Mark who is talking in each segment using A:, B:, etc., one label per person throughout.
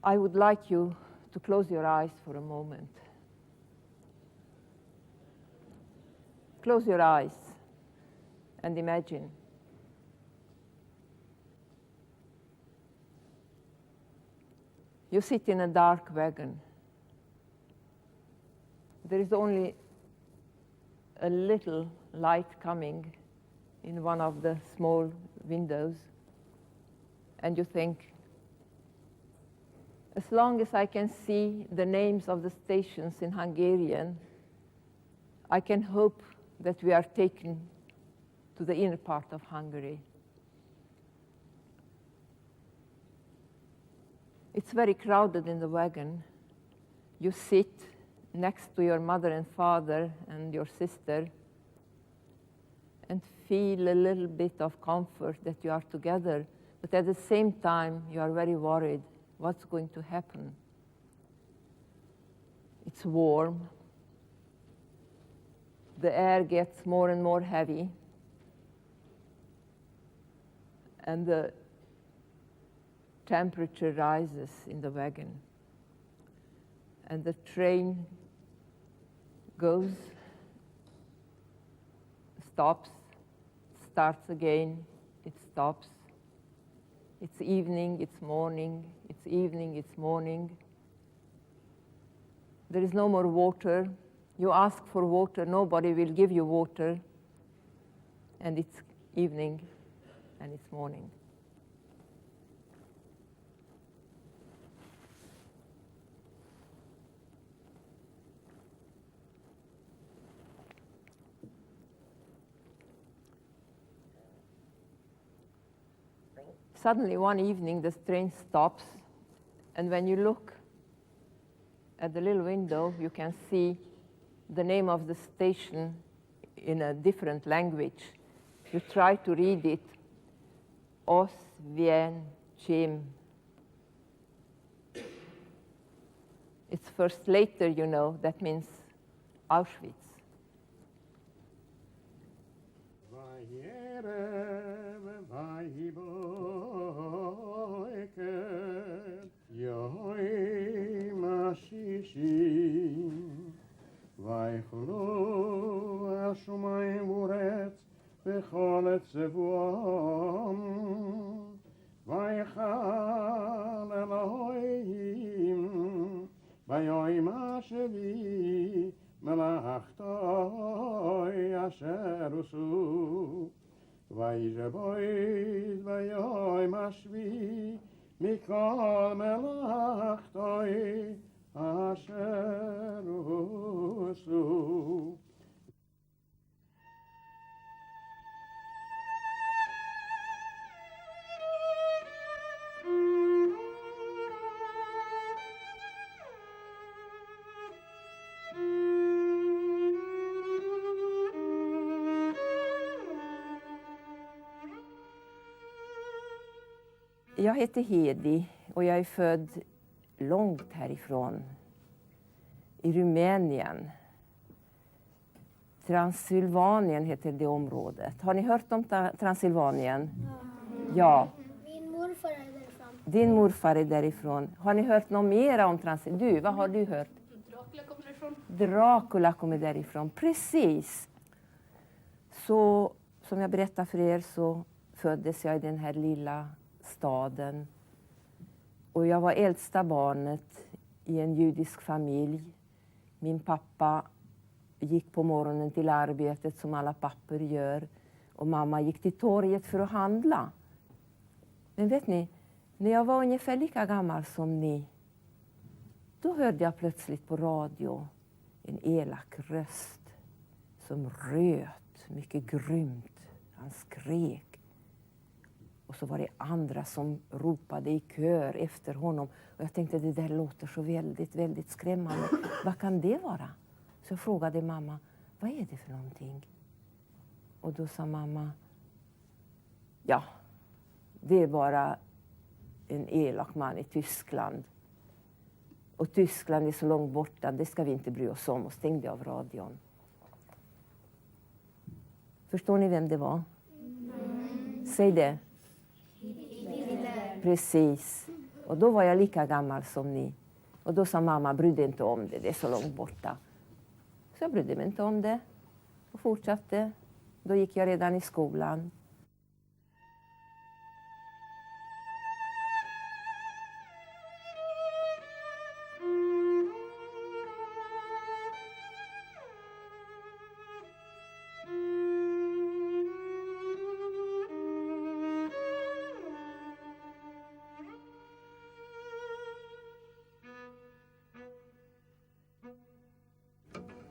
A: I would like you to close your eyes for a moment. Close your eyes and imagine. You sit in a dark wagon. There is only a little light coming in one of the small windows. And you think, as long as I can see the names of the stations in Hungarian, I can hope that we are taken to the inner part of Hungary. It's very crowded in the wagon. You sit next to your mother and father and your sister and feel a little bit of comfort that you are together, but at the same time you are very worried what's going to happen. It's warm. The air gets more and more heavy, and the temperature rises in the wagon. And the train goes, stops, starts again, it stops. It's evening, it's morning, it's evening, it's morning. There is no more water. You ask for water, nobody will give you water. And it's evening and it's morning. Suddenly one evening the train stops, and when you look at the little window, you can see the name of the station in a different language. You try to read it, Oswiecim. It's first later, you know, that means Auschwitz.
B: ויכלו השמיים ורץ בכל צבאם ויכל אלוהים ביום השביעי מלאכתו אשר עשו וישבויד ביום השביעי מכל מלאכתו אשר עשו.
A: Jag heter Hedi och jag är född långt härifrån, i Rumänien. Transylvanien heter det området. Har ni hört om Transylvanien? Ja.
C: Min morfar är därifrån.
A: Din morfar är därifrån. Har ni hört något mer om Transylvanien? Du, vad har du hört?
C: Dracula kommer därifrån.
A: Dracula kommer därifrån, precis. Så som jag berättade för er så föddes jag i den här lilla staden. Och jag var äldsta barnet i en judisk familj. Min pappa gick på morgonen till arbetet som alla pappor gör. Och mamma gick till torget för att handla. Men vet ni, när jag var ungefär lika gammal som ni, då hörde jag plötsligt på radio en elak röst som röt mycket grymt. Han skrek. Och så var det andra som ropade i kör efter honom. Och jag tänkte, det där låter så väldigt, väldigt skrämmande. Vad kan det vara? Så jag frågade mamma, vad är det för någonting? Och då sa mamma, ja, det är bara en elak man i Tyskland. Och Tyskland är så långt borta, det ska vi inte bry oss om. Och stängde av radion. Förstår ni vem det var? Säg det. Precis. Och då var jag lika gammal som ni. Och då sa mamma, bry dig inte om det, det är så långt borta. Så jag brydde mig inte om det och fortsatte. Då gick jag redan i skolan.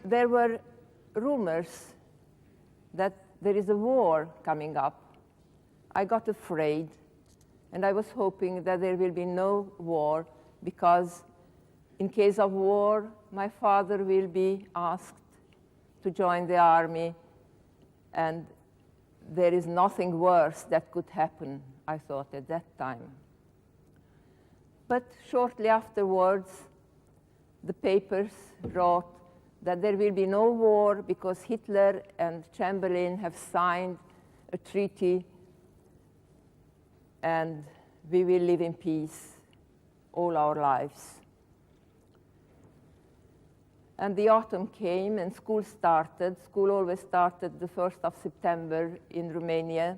A: There were rumors that there is a war coming up. I got afraid, and I was hoping that there will be no war, because in case of war, my father will be asked to join the army, and there is nothing worse that could happen, I thought at that time. But shortly afterwards, the papers wrote that there will be no war because Hitler and Chamberlain have signed a treaty and we will live in peace all our lives. And the autumn came and school started. School always started the 1st of September in Romania.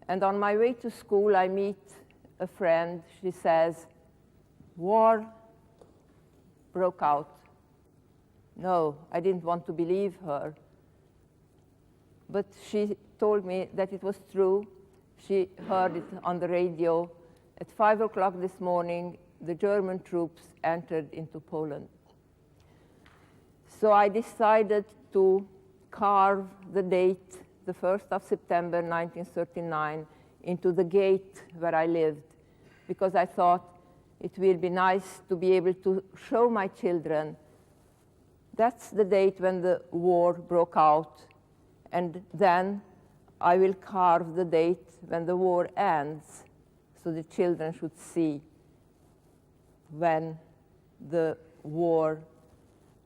A: And on my way to school, I meet a friend. She says, war broke out. No, I didn't want to believe her. But she told me that it was true. She heard it on the radio. At 5 o'clock this morning, the German troops entered into Poland. So I decided to carve the date, the 1st of September 1939, into the gate where I lived, because I thought it will be nice to be able to show my children that's the date when the war broke out, and then I will carve the date when the war ends, so the children should see when the war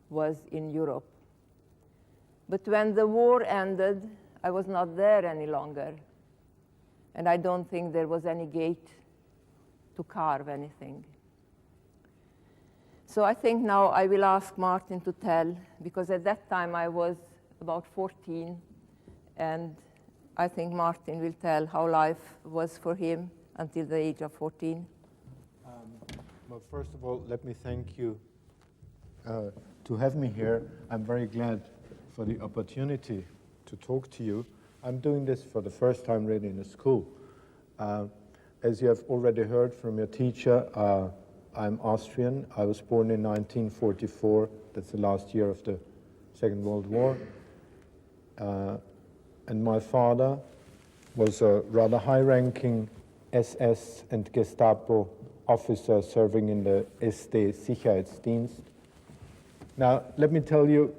A: was in Europe. But when the war ended, I was not there any longer, and I don't think there was any gate to carve anything. So I think now I will ask Martin to tell, because at that time I was about 14, and I think Martin will tell how life was for him until the age of 14.
D: Well, first of all, let me thank you to have me here. I'm very glad for the opportunity to talk to you. I'm doing this for the first time really in a school. As you have already heard from your teacher, I'm Austrian. I was born in 1944. That's the last year of the Second World War. And my father was a rather high-ranking SS and Gestapo officer serving in the SD Sicherheitsdienst. Now, let me tell you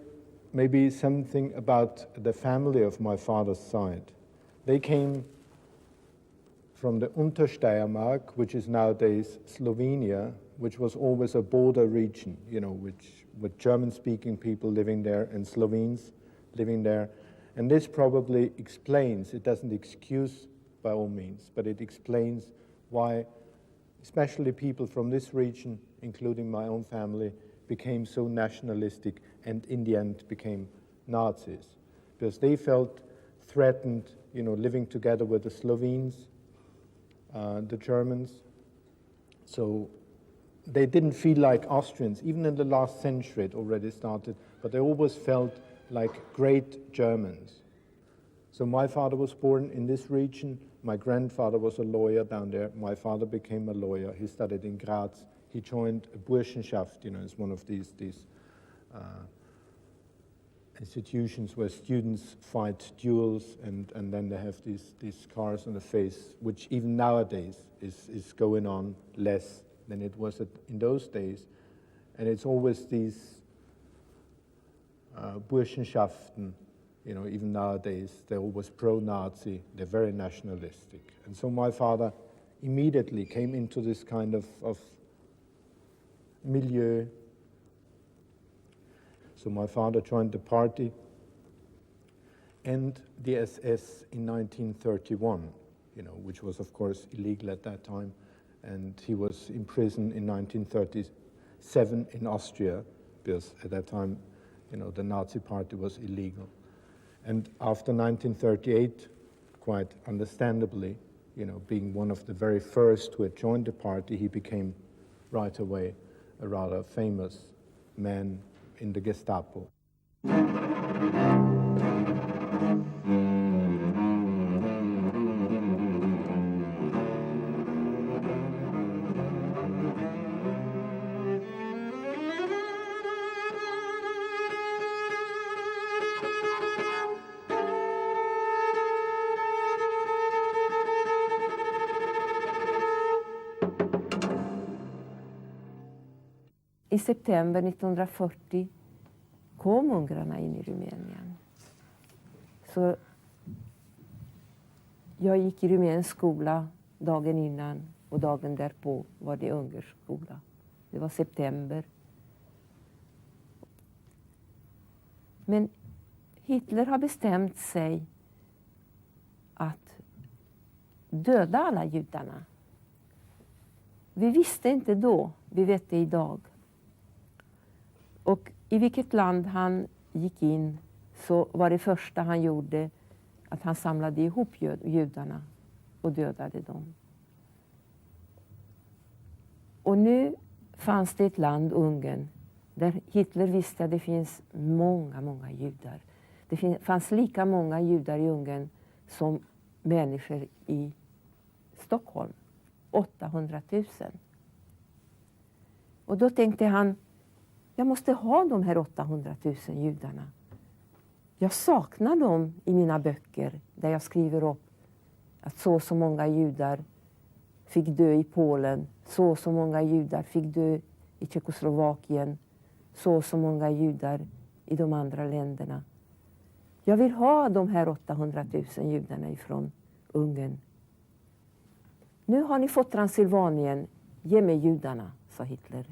D: maybe something about the family of my father's side. They came from the Untersteiermark, which is nowadays Slovenia, which was always a border region, you know, with German-speaking people living there and Slovenes living there. And this probably explains, it doesn't excuse by all means, but it explains why especially people from this region, including my own family, became so nationalistic and in the end became Nazis. Because they felt threatened, you know, living together with the Slovenes, the Germans. So they didn't feel like Austrians. Even in the last century it already started, but they always felt like great Germans. So my father was born in this region. My grandfather was a lawyer down there. My father became a lawyer. He studied in Graz. He joined a Burschenschaft, you know, it's one of these institutions where students fight duels and then they have these scars on the face, which even nowadays is going on less than it was in those days. And it's always these Burschenschaften, you know, even nowadays, they're always pro-Nazi, they're very nationalistic. And so my father immediately came into this kind of milieu. So my father joined the party and the SS in 1931, you know, which was of course illegal at that time. and he was imprisoned in 1937 in Austria, because at that time, the Nazi Party was illegal. And after 1938, quite understandably, being one of the very first who had joined the party, he became right away a rather famous man in the Gestapo.
A: I september 1940 kom ungrarna in i Rumänien. Så jag gick i rumänsk skola dagen innan och dagen därpå var det ungersk skola. Det var september. Men Hitler har bestämt sig att döda alla judarna. Vi visste inte då, vi vet det idag. Och i vilket land han gick in så var det första han gjorde att han samlade ihop judarna och dödade dem. Och nu fanns det ett land, Ungern, där Hitler visste att det finns många judar. Det fanns lika många judar i Ungern som människor i Stockholm. 800 000. Och då tänkte han, jag måste ha de här 800 000 judarna. Jag saknar dem i mina böcker där jag skriver upp att så många judar fick dö i Polen, så många judar fick dö i Tjeckoslovakien, så många judar i de andra länderna. Jag vill ha de här 800 000 judarna ifrån Ungern. Nu har ni fått Transylvanien, ge mig judarna, sa Hitler.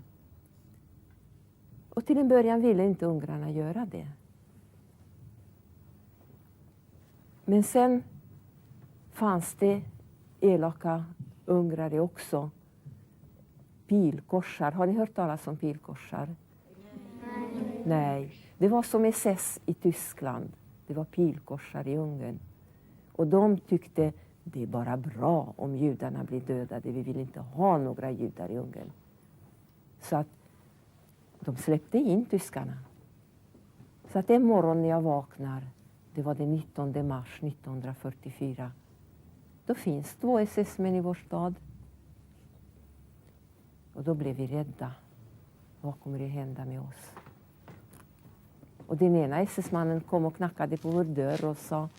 A: Och till en början ville inte ungrarna göra det. Men sen fanns det elaka ungrare också. Pilkorsar. Har ni hört talas om pilkorsar? Nej. Det var som SS i Tyskland. Det var pilkorsar i Ungern. Och de tyckte det är bara bra om judarna blir dödade. Vi vill inte ha några judar i Ungern. Så att de släppte in tyskarna. Så att en morgon när jag vaknar, det var den 19 mars 1944. Då finns 2 SS-män i vår stad. Och då blev vi rädda. Vad kommer det hända med oss? Och den ena SS-mannen kom och knackade på vår dörr och sa: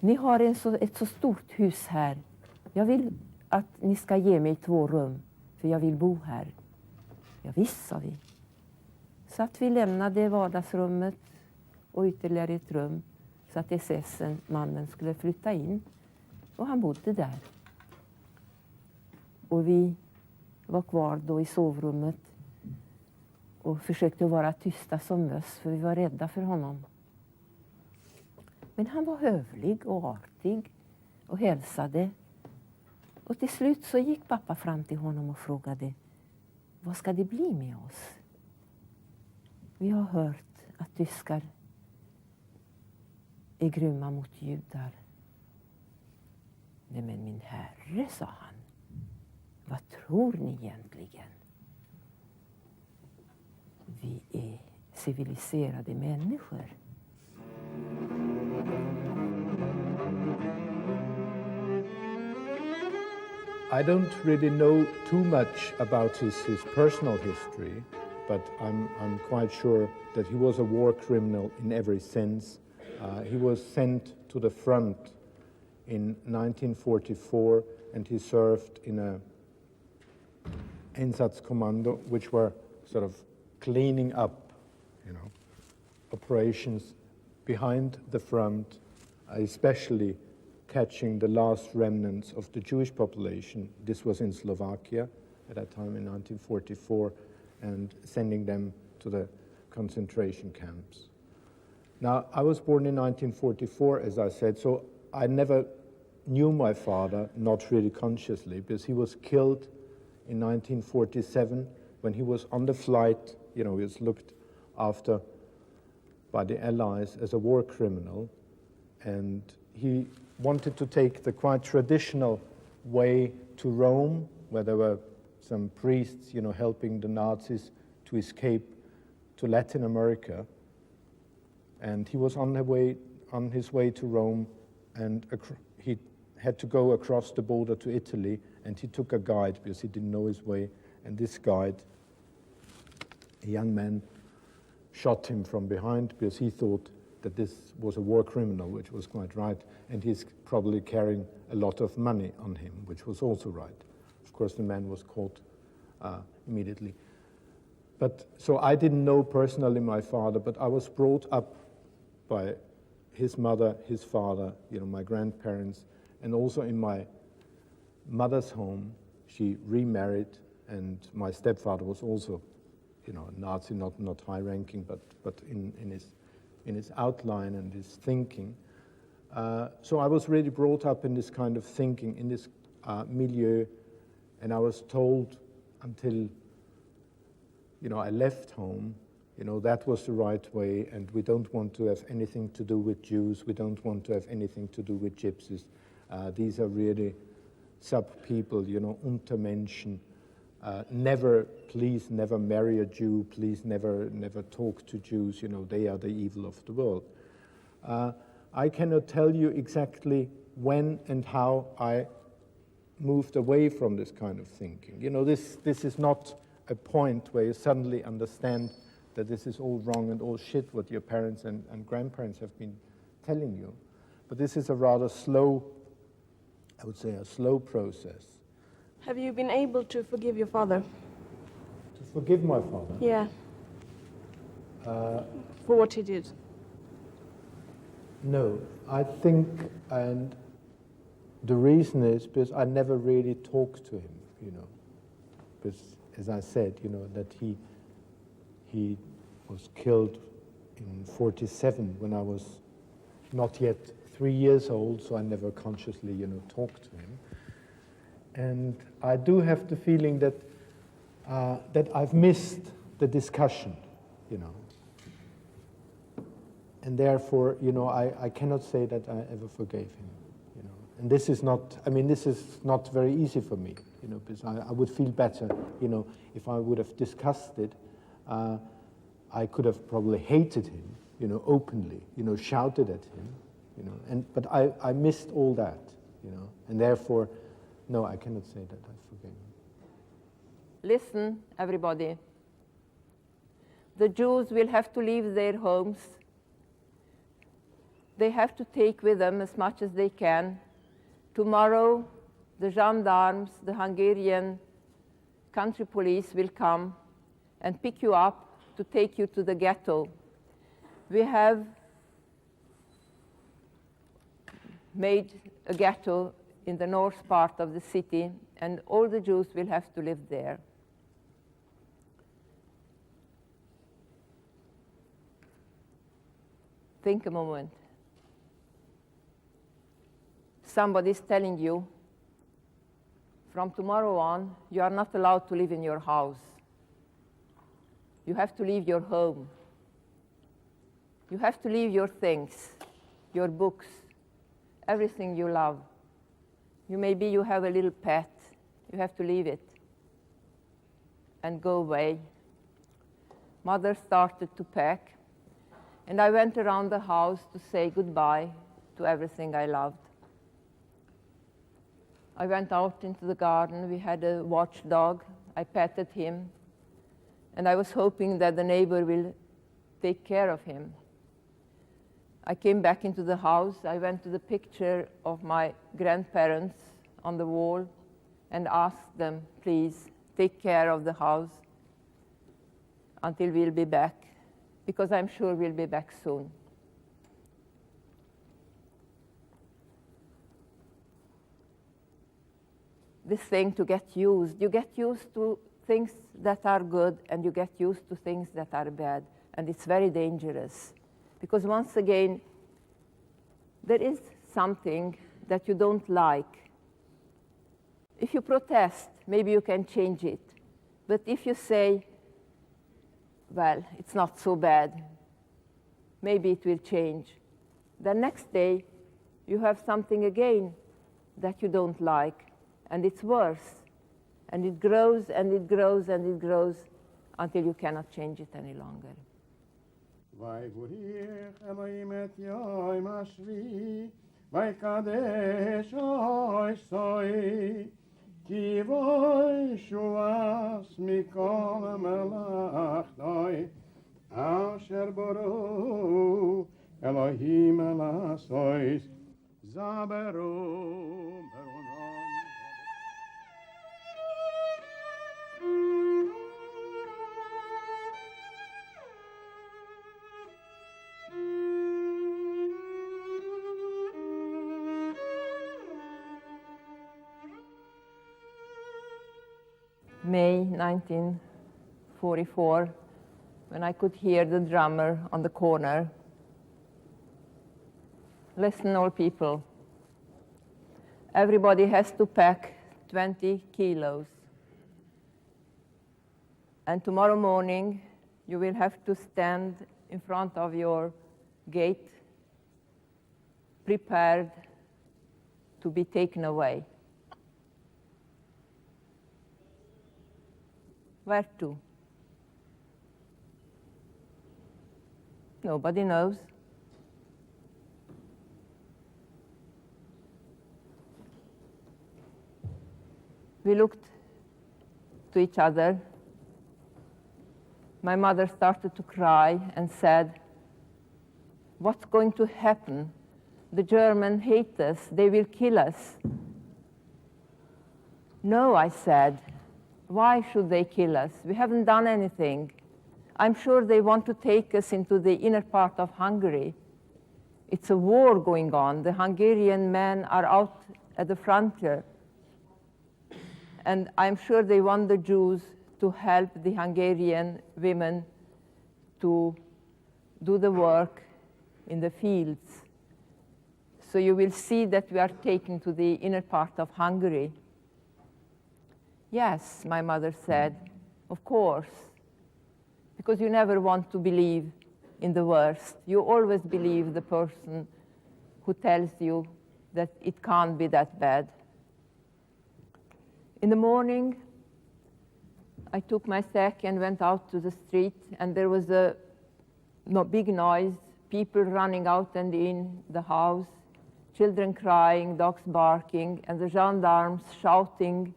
A: ni har ett så stort hus här. Jag vill att ni ska ge mig 2 rum, för jag vill bo här. Ja visst, sa vi. Så att vi lämnade vardagsrummet och ytterligare ett rum så att SS-mannen skulle flytta in. Och han bodde där. Och vi var kvar då i sovrummet och försökte vara tysta som möss, för vi var rädda för honom. Men han var hövlig och artig och hälsade. Och till slut så gick pappa fram till honom och frågade: vad ska det bli med oss? Vi har hört att tyskar är grymma mot judar. Nej men min herre, sa han. Vad tror ni egentligen? Vi är civiliserade människor.
D: I don't really know too much about his personal history, but I'm quite sure that he was a war criminal in every sense. He was sent to the front in 1944, and he served in a Einsatzkommando, which were sort of cleaning up, operations behind the front, especially catching the last remnants of the Jewish population. This was in Slovakia at that time in 1944, and sending them to the concentration camps. Now, I was born in 1944, as I said, so I never knew my father, not really consciously, because he was killed in 1947 when he was on the flight. He was looked after by the Allies as a war criminal, and he wanted to take the quite traditional way to Rome, where there were some priests, helping the Nazis to escape to Latin America. And he was on his way to Rome, and he had to go across the border to Italy, and he took a guide because he didn't know his way. And this guide, a young man, shot him from behind because he thought that this was a war criminal, which was quite right, and he's probably carrying a lot of money on him, which was also right. Of course, the man was caught immediately. But so I didn't know personally my father, but I was brought up by his mother, his father, my grandparents, and also in my mother's home. She remarried, and my stepfather was also, a Nazi, not high-ranking, but in his outline and his thinking. So I was really brought up in this kind of thinking, in this milieu, and I was told until, I left home, that was the right way, and we don't want to have anything to do with Jews, we don't want to have anything to do with gypsies. These are really sub-people, Untermenschen. Please never marry a Jew, please never talk to Jews, they are the evil of the world. I cannot tell you exactly when and how I moved away from this kind of thinking. This is not a point where you suddenly understand that this is all wrong and all shit what your parents and grandparents have been telling you. But this is a rather slow, I would say a slow process.
E: Have you been able to forgive your father?
D: To forgive my father?
E: Yeah. For what he did?
D: No, I think, and the reason is because I never really talked to him, because as I said, that he was killed in 47 when I was not yet 3 years old, so I never consciously, talked to him. And I do have the feeling that that I've missed the discussion, and therefore, I cannot say that I ever forgave him, And this is not very easy for me, because I would feel better, if I would have discussed it. I could have probably hated him, openly, shouted at him, but I missed all that, and therefore, no, I cannot say that I forgave him.
A: Listen, everybody. The Jews will have to leave their homes. They have to take with them as much as they can. Tomorrow, the gendarmes, the Hungarian country police will come and pick you up to take you to the ghetto. We have made a ghetto in the north part of the city, and all the Jews will have to live there. Think a moment. Somebody's telling you, from tomorrow on, you are not allowed to live in your house. You have to leave your home. You have to leave your things, your books, everything you love. Maybe you have a little pet. You have to leave it and go away. Mother started to pack, and I went around the house to say goodbye to everything I loved. I went out into the garden. We had a watchdog. I petted him, and I was hoping that the neighbor will take care of him. I came back into the house. I went to the picture of my grandparents on the wall and asked them, please, take care of the house until we'll be back, because I'm sure we'll be back soon. This thing to get used. You get used to things that are good, and you get used to things that are bad, and it's very dangerous. Because once again, there is something that you don't like, if you protest, maybe you can change it. But if you say, well, it's not so bad, maybe it will change. The next day, you have something again that you don't like, and it's worse. And it grows, and it grows, and it grows, until you cannot change it any longer.
B: Vai vurich Elohim et yom hashvi, vai kadesh oisoi, ki voi shuas mikol melachtoi, asher boru Elohim elasois, zaberu beronon.
A: May 1944, when I could hear the drummer on the corner. Listen, all people. Everybody has to pack 20 kilos. And tomorrow morning, you will have to stand in front of your gate, prepared to be taken away. Where to? Nobody knows. We looked to each other. My mother started to cry and said, "What's going to happen? The Germans hate us. They will kill us." "No," I said. "Why should they kill us? We haven't done anything. I'm sure they want to take us into the inner part of Hungary. It's a war going on. The Hungarian men are out at the frontier. And I'm sure they want the Jews to help the Hungarian women to do the work in the fields. So you will see that we are taken to the inner part of Hungary." "Yes," my mother said, "of course, because you never want to believe in the worst. You always believe the person who tells you that it can't be that bad." In the morning, I took my sack and went out to the street, and there was a big noise, people running out and in the house, children crying, dogs barking, and the gendarmes shouting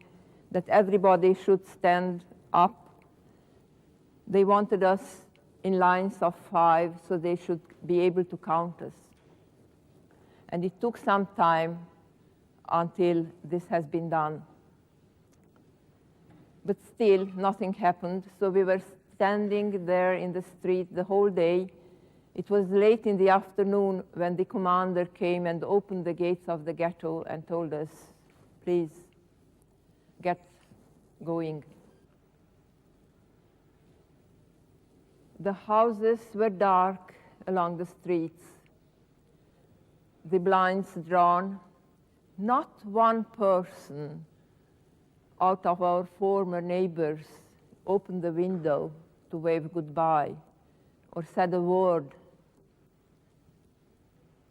A: that everybody should stand up. They wanted us in lines of 5 so they should be able to count us. And it took some time until this has been done. But still, nothing happened, so we were standing there in the street the whole day. It was late in the afternoon when the commander came and opened the gates of the ghetto and told us, "Please, get going." The houses were dark along the streets, the blinds drawn. Not one person out of our former neighbors opened the window to wave goodbye or said a word.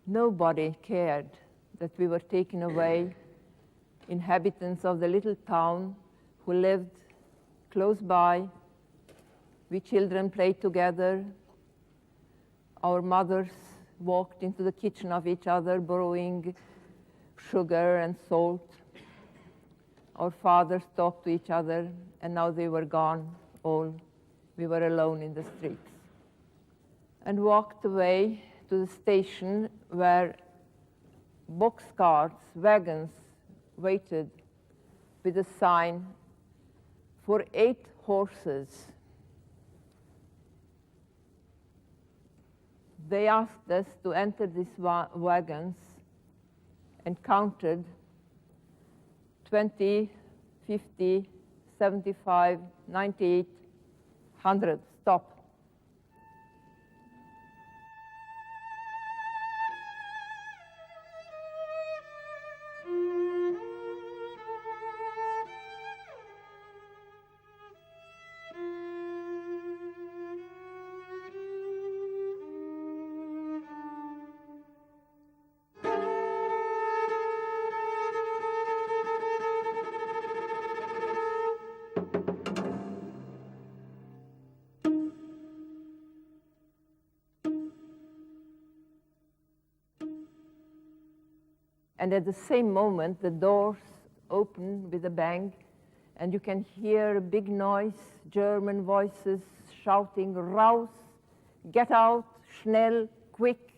A: Nobody cared that we were taken away, inhabitants of the little town who lived close by. We children played together. Our mothers walked into the kitchen of each other, borrowing sugar and salt. Our fathers talked to each other, and now they were gone, all. We were alone in the streets. And walked away to the station where box carts, wagons waited with a sign for 8 horses. They asked us to enter these wagons and counted 20, 50, 75, 98, 100. Stop. And at the same moment, the doors open with a bang, and you can hear a big noise, German voices shouting, "Raus! Get out! Schnell! Quick!"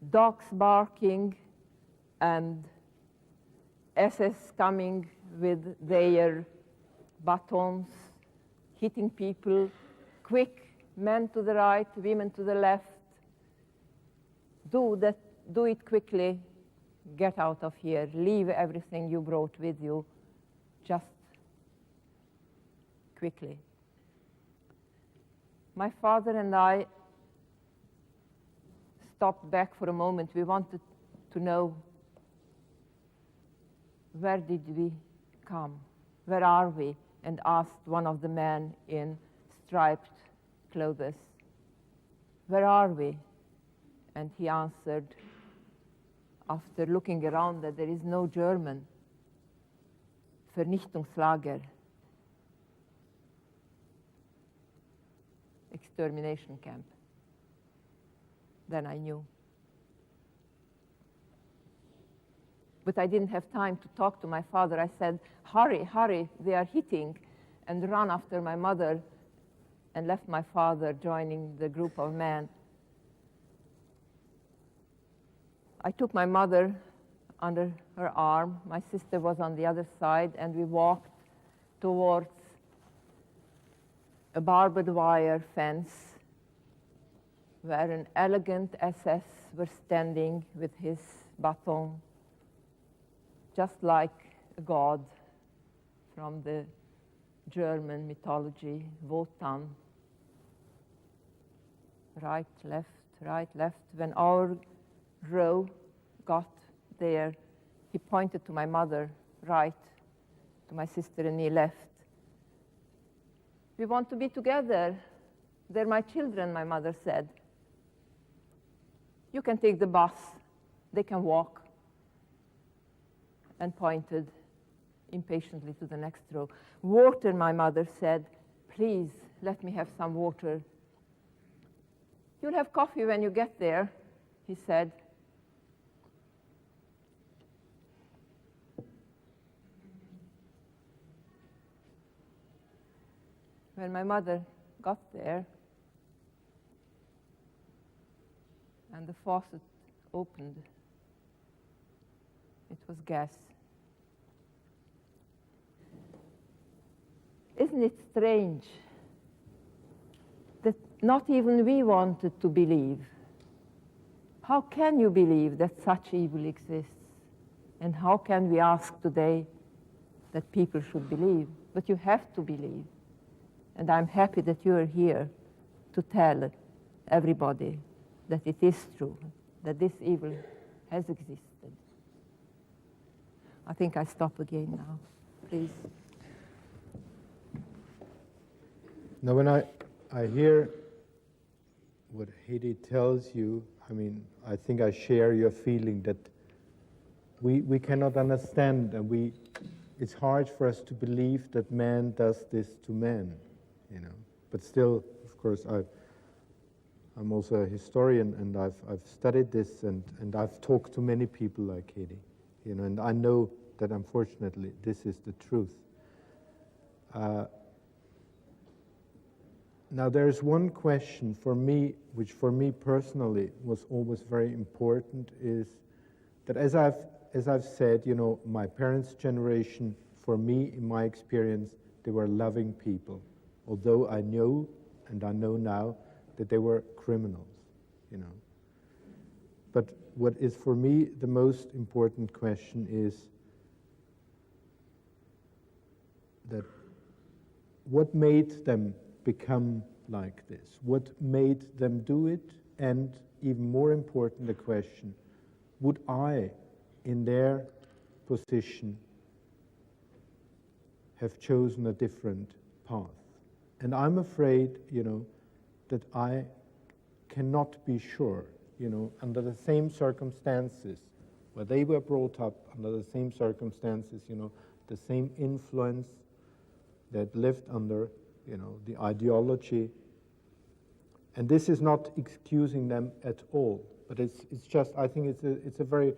A: Dogs barking, and SS coming with their batons, hitting people. Quick, men to the right, women to the left. Do it quickly. Get out of here. Leave everything you brought with you. Just quickly. My father and I stopped back for a moment. We wanted to know, where did we come? Where are we? And asked one of the men in striped clothes, "Where are we?" And he answered, after looking around, that there is no German. Vernichtungslager. Extermination camp. Then I knew. But I didn't have time to talk to my father. I said, "Hurry, hurry, they are hitting," and ran after my mother and left my father joining the group of men. I took my mother under her arm. My sister was on the other side, and we walked towards a barbed wire fence where an elegant SS was standing with his baton, just like a god from the German mythology, Wotan. Right, left. When our row got there, he pointed to my mother, right, to my sister and me, left. "We want to be together. They're my children," my mother said. "You can take the bus. They can walk." And pointed impatiently to the next row. "Water," my mother said. "Please, let me have some water." "You'll have coffee when you get there," he said. When my mother got there and the faucet opened, it was gas. Isn't it strange that not even we wanted to believe? How can you believe that such evil exists? And how can we ask today that people should believe? But you have to believe. And I'm happy that you are here to tell everybody that it is true, that this evil has existed. I think I stop again now, please.
D: Now, when I hear what Hedi tells you, I mean, I think I share your feeling that we cannot understand, and it's hard for us to believe that man does this to man, you know. But still, of course, I'm also a historian, and I've studied this, and I've talked to many people like Hedi, you know, and I know that unfortunately this is the truth. Now, there's one question for me, which for me personally was always very important, is that as I've said, you know, my parents' generation, for me, in my experience, they were loving people, although I know, and I know now, that they were criminals, you know. But what is for me the most important question is that what made them become like this? What made them do it? And even more important, the question, would I, in their position, have chosen a different path? And I'm afraid, you know, that I cannot be sure, you know, under the same circumstances where they were brought up, under the same circumstances, you know, the same influence that lived under, you know, the ideology. And this is not excusing them at all, But it's just, I think it's a very,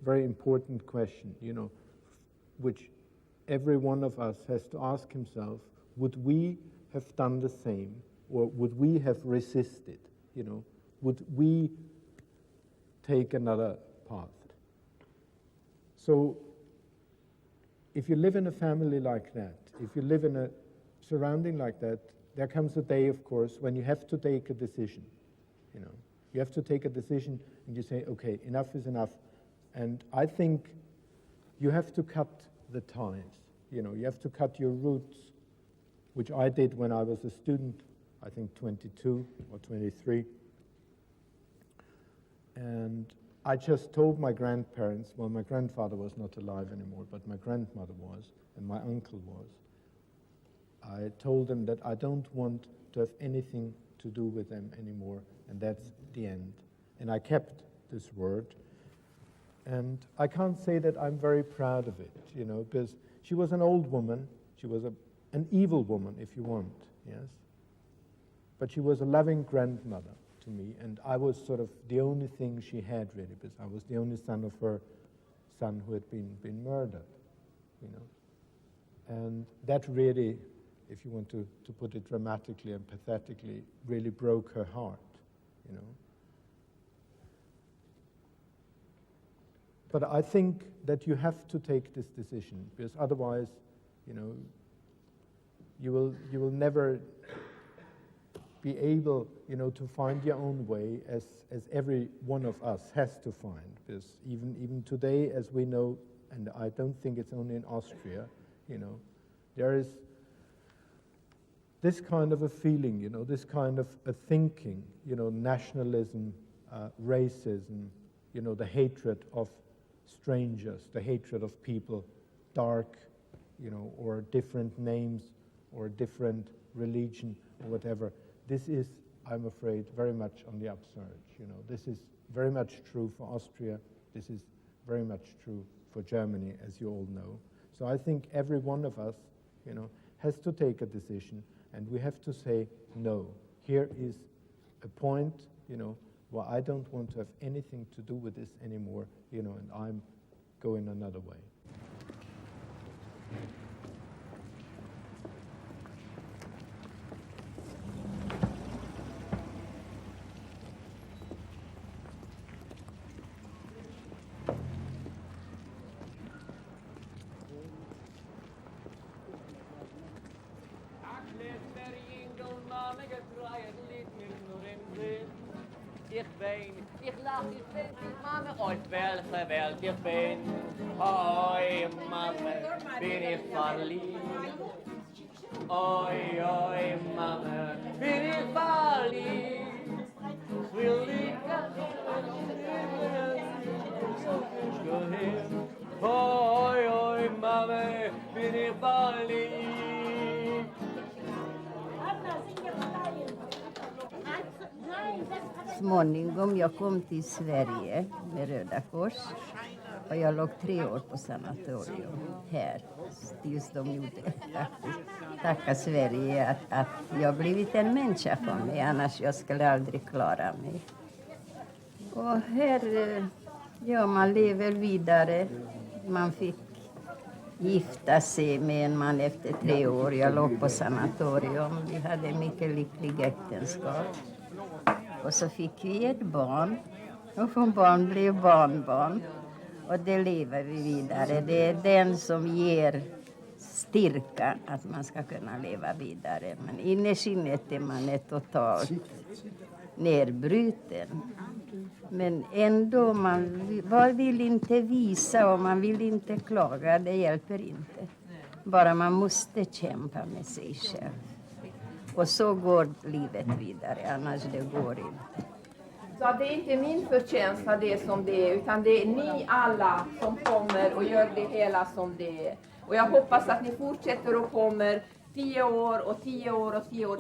D: very important question, you know, which every one of us has to ask himself, would we have done the same, or would we have resisted, you know? Would we take another path? So if you live in a family like that, if you live in a surrounding like that, there comes a day, of course, when you have to take a decision, you know. You have to take a decision and you say, okay, enough is enough. And I think you have to cut the ties, you know, you have to cut your roots, which I did when I was a student, I think 22 or 23. And I just told my grandparents, well, my grandfather was not alive anymore, but my grandmother was, and my uncle was. I told them that I don't want to have anything to do with them anymore, and that's the end. And I kept this word. And I can't say that I'm very proud of it, you know, because she was an old woman. She was an evil woman, if you want, yes? But she was a loving grandmother to me, and I was sort of the only thing she had, really, because I was the only son of her son who had been murdered, you know. And that really, if you want to put it dramatically and pathetically, really broke her heart, you know. But I think that you have to take this decision, because otherwise, you know, you will never be able, you know, to find your own way, as every one of us has to find. Because even today, as we know, and I don't think it's only in Austria, you know, there is this kind of a feeling, you know, this kind of a thinking, you know, nationalism, racism, you know, the hatred of strangers, the hatred of people dark, you know, or different names, or different religion, or whatever. This is, I'm afraid, very much on the upsurge, you know. This is very much true for Austria. This is very much true for Germany, as you all know. So I think every one of us, you know, has to take a decision, and we have to say, no, here is a point, you know, where I don't want to have anything to do with this anymore, you know, and I'm going another way.
F: Ich lach, ich bin die Mama, und welche Welt ich bin. Oi, Mama, bin ich verliebt. Oi, oi, Mama, bin ich verliebt. Will ich oi, oi, Mama, bin ich verliebt.
G: Småningom, jag kom till Sverige med Röda Kors och jag låg 3 år på sanatorium här. Just de gjorde faktiskt. Tacka Sverige att jag blivit en människa för mig, annars jag skulle aldrig klara mig. Och här, ja, man lever vidare. Man fick gifta sig med en man efter 3 år. Jag låg på sanatorium. Vi hade mycket lyckliga äktenskap. Och så fick vi ett barn. Och från barn blev barnbarn. Och det lever vi vidare. Det är den som ger styrka att man ska kunna leva vidare. Men innerst inne är man totalt nedbruten. Men ändå, man vill inte visa och man vill inte klaga. Det hjälper inte. Bara man måste kämpa med sig själv. Och så går livet vidare, annars det går inte.
A: Så det är inte min förtjänsta det som det är, utan det är ni alla som kommer och gör det hela som det är. Och jag hoppas att ni fortsätter och kommer 10 år och 10 år och 10 år.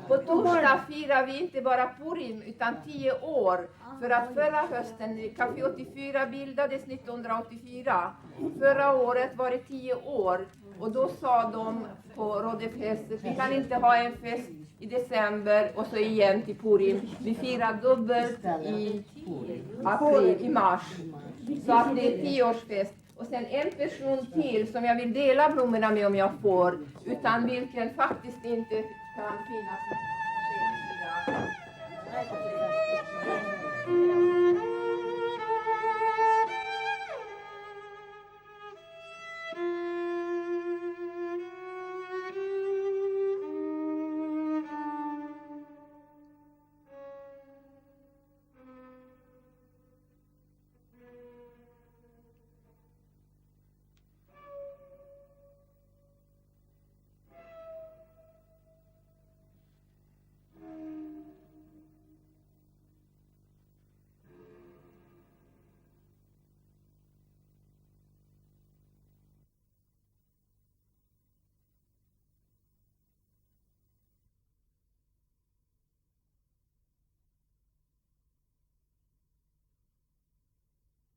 A: På torsdag firar vi inte bara Purim utan 10 år. För att förra hösten, Café 84 bildades 1984. Förra året var det 10 år. Och då sa de på rådefestet, vi kan inte ha en fest i december och så igen till Purim. Vi firar dubbelt i april, i mars. Så att det är 10-årsfest. Och sen en person till som jag vill dela blommorna med om jag får. Utan vilken faktiskt inte kan finnas.